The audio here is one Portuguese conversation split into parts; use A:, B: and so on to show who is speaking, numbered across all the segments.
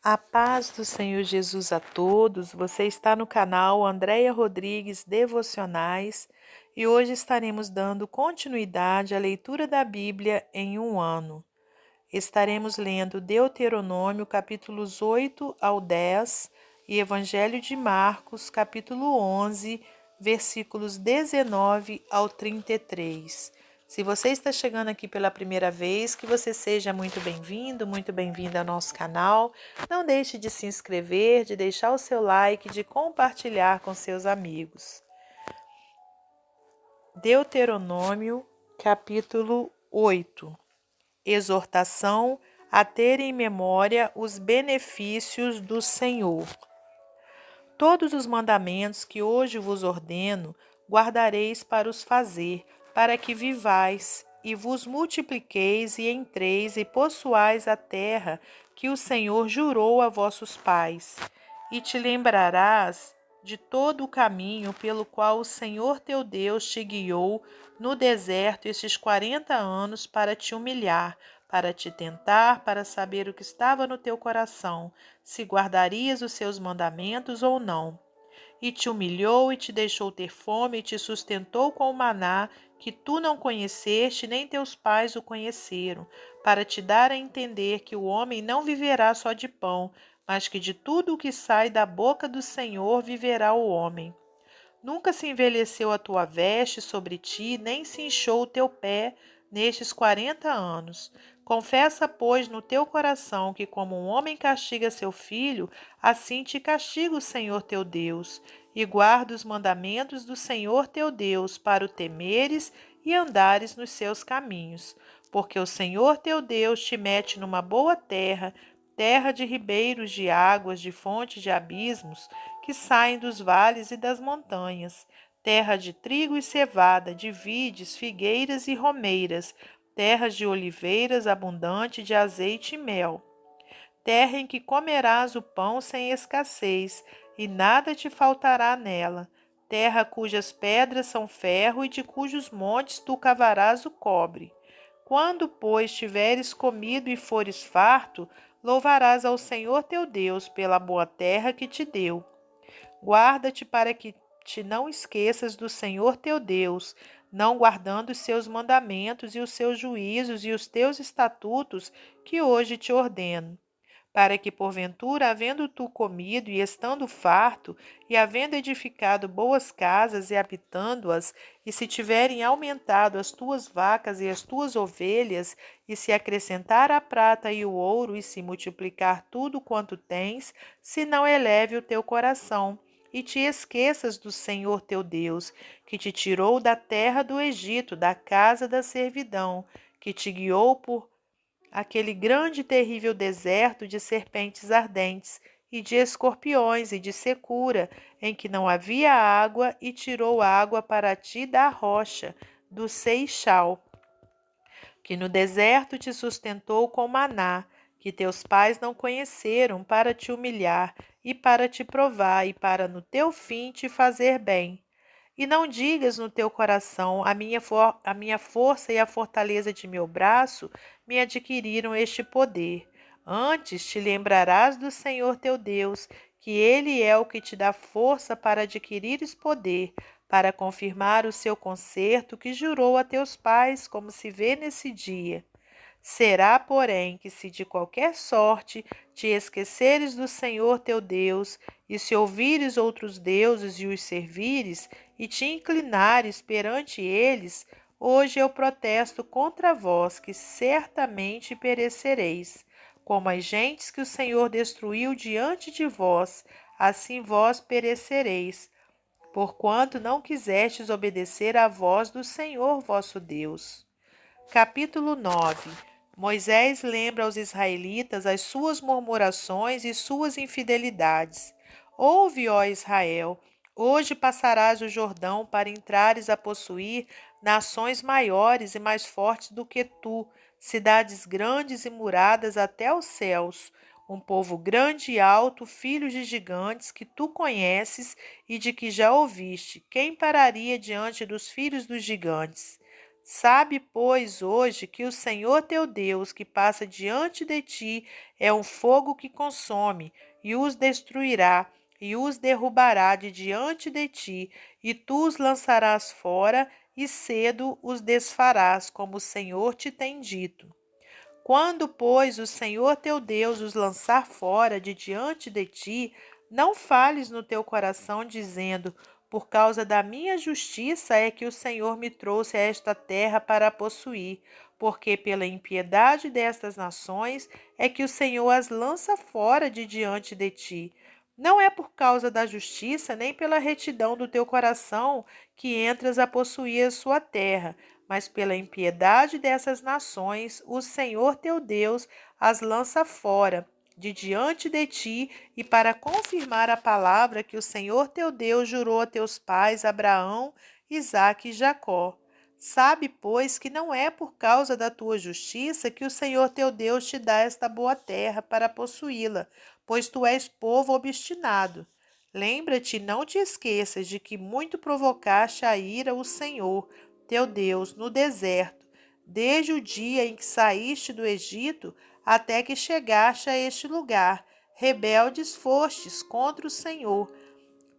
A: A paz do Senhor Jesus a todos. Você está no canal Andréia Rodrigues Devocionais e hoje estaremos dando continuidade à leitura da Bíblia em um ano. Estaremos lendo Deuteronômio capítulos 8 ao 10 e Evangelho de Marcos capítulo 11, versículos 19 ao 33. Se você está chegando aqui pela primeira vez, que você seja muito bem-vindo, muito bem-vinda ao nosso canal. Não deixe de se inscrever, de deixar o seu like, de compartilhar com seus amigos. Deuteronômio, capítulo 8. Exortação a ter em memória os benefícios do Senhor. Todos os mandamentos que hoje vos ordeno, guardareis para os fazer, para que vivais e vos multipliqueis e entreis e possuais a terra que o Senhor jurou a vossos pais. E te lembrarás de todo o caminho pelo qual o Senhor teu Deus te guiou no deserto estes 40 anos para te humilhar, para te tentar, para saber o que estava no teu coração, se guardarias os seus mandamentos ou não. E te humilhou e te deixou ter fome e te sustentou com o maná que tu não conheceste, nem teus pais o conheceram, para te dar a entender que o homem não viverá só de pão, mas que de tudo o que sai da boca do Senhor viverá o homem. Nunca se envelheceu a tua veste sobre ti, nem se inchou o teu pé nestes 40 anos. Confessa, pois, no teu coração que, como um homem castiga seu filho, assim te castiga o Senhor teu Deus. E guarda os mandamentos do Senhor teu Deus, para o temeres e andares nos seus caminhos. Porque o Senhor teu Deus te mete numa boa terra, terra de ribeiros de águas, de fontes de abismos, que saem dos vales e das montanhas, terra de trigo e cevada, de vides, figueiras e romeiras, terras de oliveiras abundante de azeite e mel, terra em que comerás o pão sem escassez, e nada te faltará nela, terra cujas pedras são ferro e de cujos montes tu cavarás o cobre. Quando, pois, tiveres comido e fores farto, louvarás ao Senhor teu Deus pela boa terra que te deu. Guarda-te para que te não esqueças do Senhor teu Deus, não guardando os seus mandamentos e os seus juízos e os teus estatutos que hoje te ordeno, para que, porventura, havendo tu comido e estando farto, e havendo edificado boas casas e habitando-as, e se tiverem aumentado as tuas vacas e as tuas ovelhas, e se acrescentar a prata e o ouro, e se multiplicar tudo quanto tens, se não eleve o teu coração, e te esqueças do Senhor teu Deus, que te tirou da terra do Egito, da casa da servidão, que te guiou por aquele grande e terrível deserto de serpentes ardentes, e de escorpiões e de secura, em que não havia água, e tirou água para ti da rocha, do Seixal, que no deserto te sustentou com maná, que teus pais não conheceram, para te humilhar, e para te provar, e para no teu fim te fazer bem. E não digas no teu coração, a minha força e a fortaleza de meu braço me adquiriram este poder. Antes te lembrarás do Senhor teu Deus, que Ele é o que te dá força para adquirires poder, para confirmar o seu concerto que jurou a teus pais, como se vê nesse dia. Será, porém, que se de qualquer sorte te esqueceres do Senhor teu Deus, e se ouvires outros deuses e os servires, e te inclinares perante eles, hoje eu protesto contra vós, que certamente perecereis. Como as gentes que o Senhor destruiu diante de vós, assim vós perecereis, porquanto não quisestes obedecer à voz do Senhor vosso Deus. Capítulo 9. Moisés lembra aos israelitas as suas murmurações e suas infidelidades. Ouve, ó Israel, hoje passarás o Jordão para entrares a possuir nações maiores e mais fortes do que tu, cidades grandes e muradas até os céus, um povo grande e alto, filhos de gigantes que tu conheces e de que já ouviste. Quem pararia diante dos filhos dos gigantes? Sabe, pois, hoje que o Senhor teu Deus, que passa diante de ti, é um fogo que consome, e os destruirá, e os derrubará de diante de ti, e tu os lançarás fora, e cedo os desfarás, como o Senhor te tem dito. Quando, pois, o Senhor teu Deus os lançar fora de diante de ti, não fales no teu coração, dizendo: por causa da minha justiça é que o Senhor me trouxe a esta terra para a possuir, porque pela impiedade destas nações é que o Senhor as lança fora de diante de ti. Não é por causa da justiça, nem pela retidão do teu coração que entras a possuir a sua terra, mas pela impiedade dessas nações, o Senhor teu Deus as lança fora de diante de ti, e para confirmar a palavra que o Senhor teu Deus jurou a teus pais, Abraão, Isaque e Jacó. Sabe, pois, que não é por causa da tua justiça que o Senhor teu Deus te dá esta boa terra para possuí-la, pois tu és povo obstinado. Lembra-te, não te esqueças de que muito provocaste a ira o Senhor, teu Deus, no deserto, desde o dia em que saíste do Egito até que chegaste a este lugar. Rebeldes fostes contra o Senhor,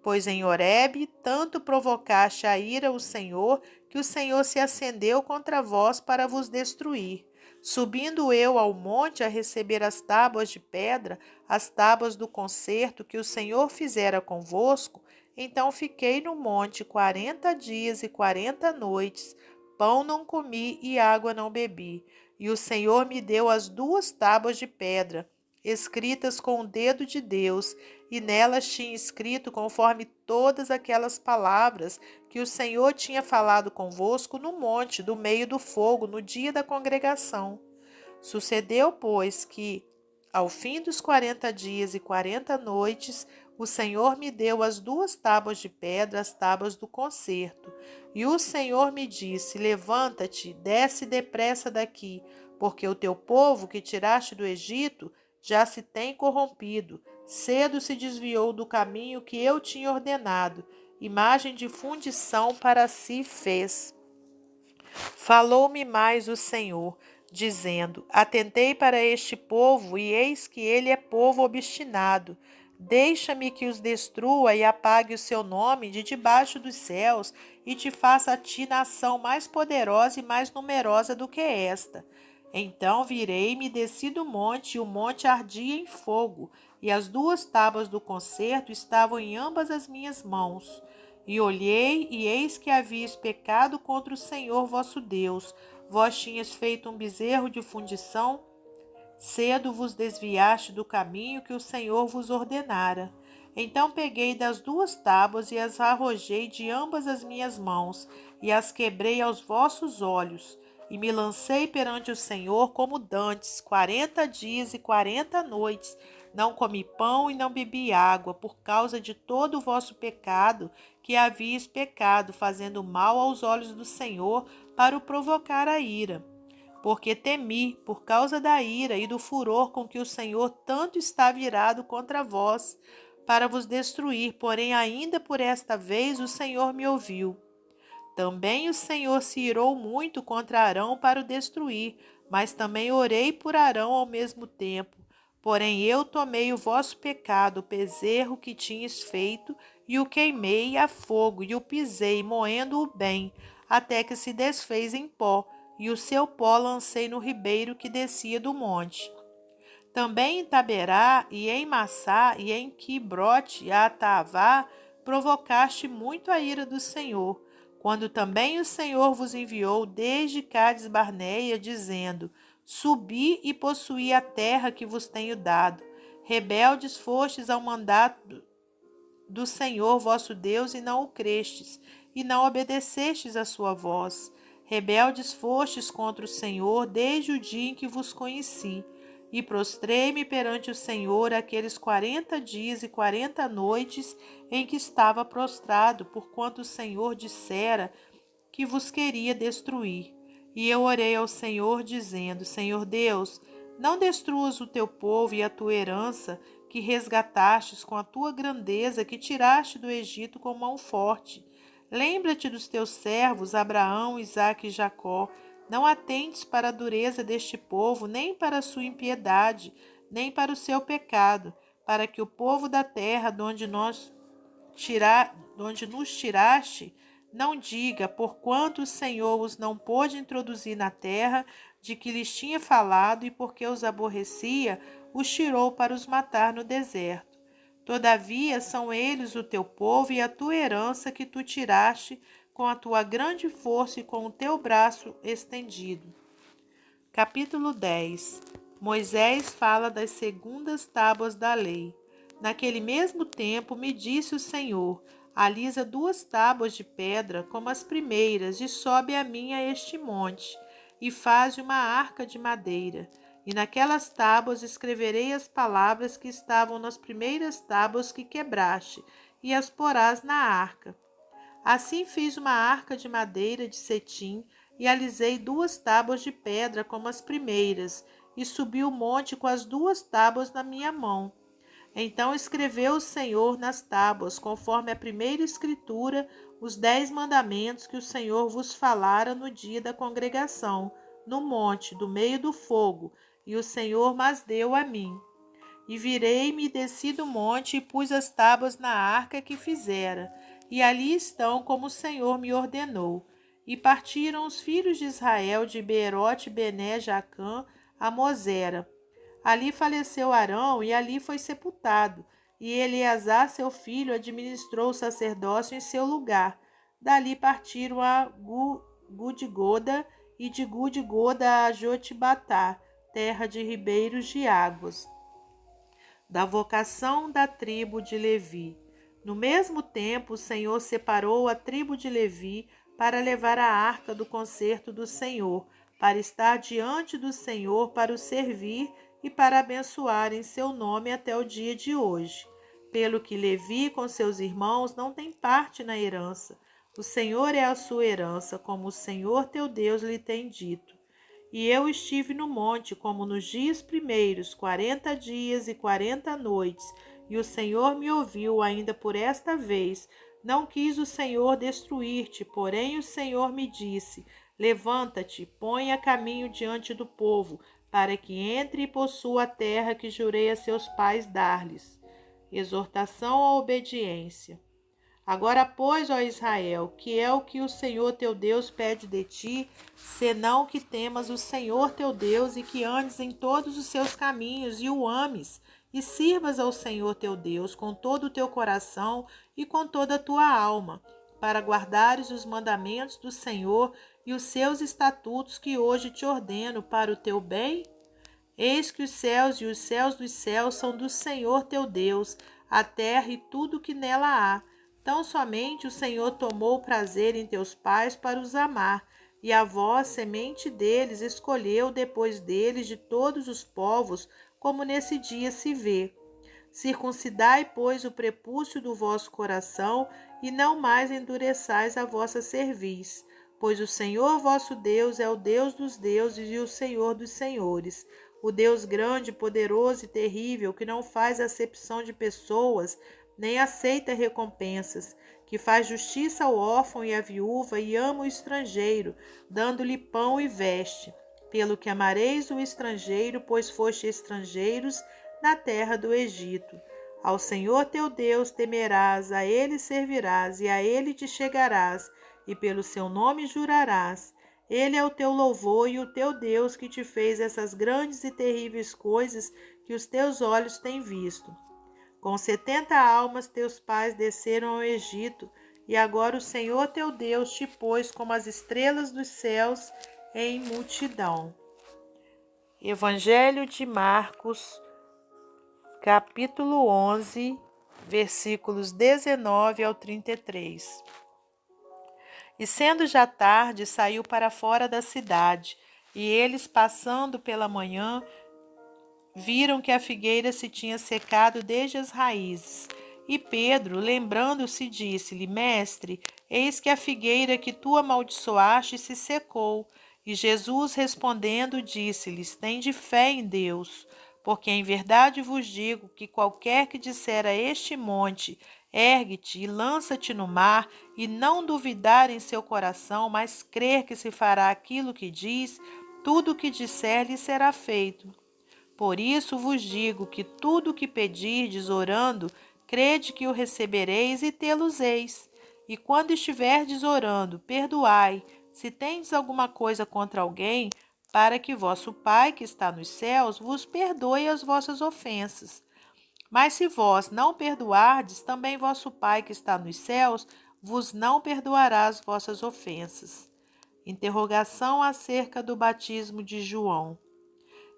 A: pois em Horebe tanto provocaste a ira o Senhor, que o Senhor se acendeu contra vós para vos destruir. Subindo eu ao monte a receber as tábuas de pedra, as tábuas do concerto que o Senhor fizera convosco, então fiquei no monte 40 dias e 40 noites, pão não comi e água não bebi. E o Senhor me deu as 2 tábuas de pedra, escritas com o dedo de Deus, e nelas tinha escrito conforme todas aquelas palavras que o Senhor tinha falado convosco no monte, do meio do fogo, no dia da congregação. Sucedeu, pois, que, ao fim dos 40 dias e 40 noites, o Senhor me deu as 2 tábuas de pedra, as tábuas do concerto. E o Senhor me disse: levanta-te, desce depressa daqui, porque o teu povo que tiraste do Egito já se tem corrompido. Cedo se desviou do caminho que eu tinha ordenado, imagem de fundição para si fez. Falou-me mais o Senhor, dizendo: atentei para este povo, e eis que ele é povo obstinado. Deixa-me que os destrua e apague o seu nome de debaixo dos céus, e te faça a ti nação mais poderosa e mais numerosa do que esta. Então virei-me e desci do monte, e o monte ardia em fogo, e as 2 tábuas do concerto estavam em ambas as minhas mãos. E olhei, e eis que havíeis pecado contra o Senhor vosso Deus. Vós tinhas feito um bezerro de fundição, cedo vos desviaste do caminho que o Senhor vos ordenara. Então peguei das 2 tábuas e as arrojei de ambas as minhas mãos, e as quebrei aos vossos olhos. E me lancei perante o Senhor como dantes, 40 dias e 40 noites. Não comi pão e não bebi água, por causa de todo o vosso pecado, que havíeis pecado, fazendo mal aos olhos do Senhor, para o provocar a ira. Porque temi, por causa da ira e do furor com que o Senhor tanto está virado contra vós, para vos destruir, porém ainda por esta vez o Senhor me ouviu. Também o Senhor se irou muito contra Arão para o destruir, mas também orei por Arão ao mesmo tempo. Porém eu tomei o vosso pecado, o bezerro que tinhas feito, e o queimei a fogo, e o pisei, moendo-o bem, até que se desfez em pó, e o seu pó lancei no ribeiro que descia do monte. Também em Taberá, e em Massá, e em Quibrote Atavá, provocaste muito a ira do Senhor, quando também o Senhor vos enviou desde Cades Barneia, dizendo: subi e possuí a terra que vos tenho dado. Rebeldes fostes ao mandato do Senhor vosso Deus, e não o crestes, e não obedecestes à sua voz. Rebeldes fostes contra o Senhor desde o dia em que vos conheci. E prostrei-me perante o Senhor aqueles 40 dias e 40 noites em que estava prostrado, porquanto o Senhor dissera que vos queria destruir. E eu orei ao Senhor, dizendo: Senhor Deus, não destruas o teu povo e a tua herança, que resgatastes com a tua grandeza, que tiraste do Egito com mão forte. Lembra-te dos teus servos, Abraão, Isaque e Jacó. Não atentes para a dureza deste povo, nem para a sua impiedade, nem para o seu pecado, para que o povo da terra de onde nos tiraste, não diga, porquanto o Senhor os não pôde introduzir na terra de que lhes tinha falado, e porque os aborrecia, os tirou para os matar no deserto. Todavia são eles o teu povo e a tua herança que tu tiraste com a tua grande força e com o teu braço estendido. Capítulo 10. Moisés fala das segundas tábuas da lei. Naquele mesmo tempo me disse o Senhor: alisa 2 tábuas de pedra como as primeiras, e sobe a mim a este monte, e faze uma arca de madeira. E naquelas tábuas escreverei as palavras que estavam nas primeiras tábuas que quebraste, e as porás na arca. Assim fiz uma arca de madeira de cetim, e alisei 2 tábuas de pedra como as primeiras, e subi o monte com as 2 tábuas na minha mão. Então escreveu o Senhor nas tábuas, conforme a primeira escritura, os 10 mandamentos que o Senhor vos falara no dia da congregação, no monte, do meio do fogo, e o Senhor mas deu a mim. E virei-me e desci do monte e pus as tábuas na arca que fizera, e ali estão como o Senhor me ordenou. E partiram os filhos de Israel de Beerote Bené Jacã a Mosera. Ali faleceu Arão e ali foi sepultado, e Eleazar seu filho administrou o sacerdócio em seu lugar. Dali partiram a Gudgoda e de Gudgoda a Jotibatá, terra de ribeiros de águas, da vocação da tribo de Levi. No mesmo tempo, o Senhor separou a tribo de Levi para levar a arca do concerto do Senhor, para estar diante do Senhor, para o servir e para abençoar em seu nome até o dia de hoje. Pelo que Levi com seus irmãos não tem parte na herança. O Senhor é a sua herança, como o Senhor teu Deus lhe tem dito. E eu estive no monte, como nos dias primeiros, 40 dias e 40 noites, e o Senhor me ouviu ainda por esta vez. Não quis o Senhor destruir-te, porém o Senhor me disse: levanta-te, põe a caminho diante do povo, para que entre e possua a terra que jurei a seus pais dar-lhes. Exortação à obediência. Agora, pois, ó Israel, que é o que o Senhor teu Deus pede de ti, senão que temas o Senhor teu Deus e que andes em todos os seus caminhos e o ames, e sirvas ao Senhor teu Deus com todo o teu coração e com toda a tua alma, para guardares os mandamentos do Senhor e os seus estatutos que hoje te ordeno para o teu bem? Eis que os céus e os céus dos céus são do Senhor teu Deus, a terra e tudo que nela há. Tão somente o Senhor tomou prazer em teus pais para os amar, e a vós, semente deles, escolheu depois deles de todos os povos, como nesse dia se vê. Circuncidai, pois, o prepúcio do vosso coração, e não mais endureçais a vossa cerviz, pois o Senhor vosso Deus é o Deus dos deuses e o Senhor dos senhores, o Deus grande, poderoso e terrível, que não faz acepção de pessoas, nem aceita recompensas, que faz justiça ao órfão e à viúva e ama o estrangeiro, dando-lhe pão e veste. Pelo que amareis o estrangeiro, pois foste estrangeiros na terra do Egito. Ao Senhor teu Deus temerás, a ele servirás e a ele te chegarás, e pelo seu nome jurarás. Ele é o teu louvor e o teu Deus que te fez essas grandes e terríveis coisas que os teus olhos têm visto. Com 70 almas teus pais desceram ao Egito, e agora o Senhor teu Deus te pôs como as estrelas dos céus em multidão. Evangelho de Marcos, capítulo 11, versículos 19 ao 33. E sendo já tarde, saiu para fora da cidade, e eles, passando pela manhã, viram que a figueira se tinha secado desde as raízes. E Pedro, lembrando-se, disse-lhe: Mestre, eis que a figueira que tu amaldiçoaste se secou. E Jesus, respondendo, disse-lhes: Tende fé em Deus, porque em verdade vos digo que qualquer que disser a este monte: Ergue-te e lança-te no mar, e não duvidar em seu coração, mas crer que se fará aquilo que diz, tudo o que disser lhe será feito. Por isso vos digo que tudo o que pedirdes orando, crede que o recebereis e tê-los-eis. E quando estiverdes orando, perdoai, se tendes alguma coisa contra alguém, para que vosso Pai que está nos céus vos perdoe as vossas ofensas. Mas se vós não perdoardes, também vosso Pai que está nos céus vos não perdoará as vossas ofensas. Interrogação acerca do batismo de João.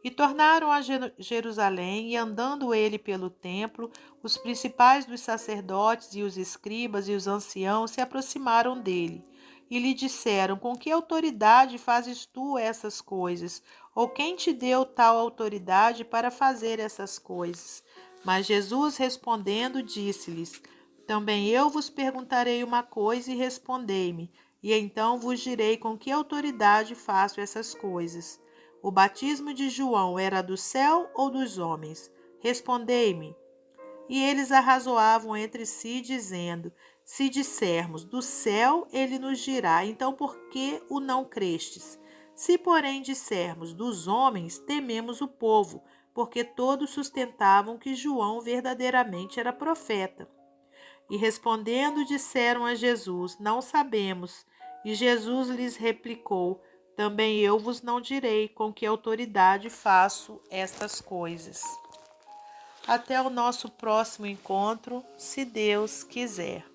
A: E tornaram a Jerusalém, e andando ele pelo templo, os principais dos sacerdotes e os escribas e os anciãos se aproximaram dele, e lhe disseram: Com que autoridade fazes tu essas coisas? Ou quem te deu tal autoridade para fazer essas coisas? Mas Jesus respondendo disse-lhes: Também eu vos perguntarei uma coisa e respondei-me, e então vos direi com que autoridade faço essas coisas. O batismo de João era do céu ou dos homens? Respondei-me. E eles arrazoavam entre si, dizendo: Se dissermos do céu, ele nos dirá: Então por que o não crestes? Se, porém, dissermos dos homens, tememos o povo, porque todos sustentavam que João verdadeiramente era profeta. E respondendo, disseram a Jesus: Não sabemos. E Jesus lhes replicou: Também eu vos não direi com que autoridade faço estas coisas. Até o nosso próximo encontro, se Deus quiser.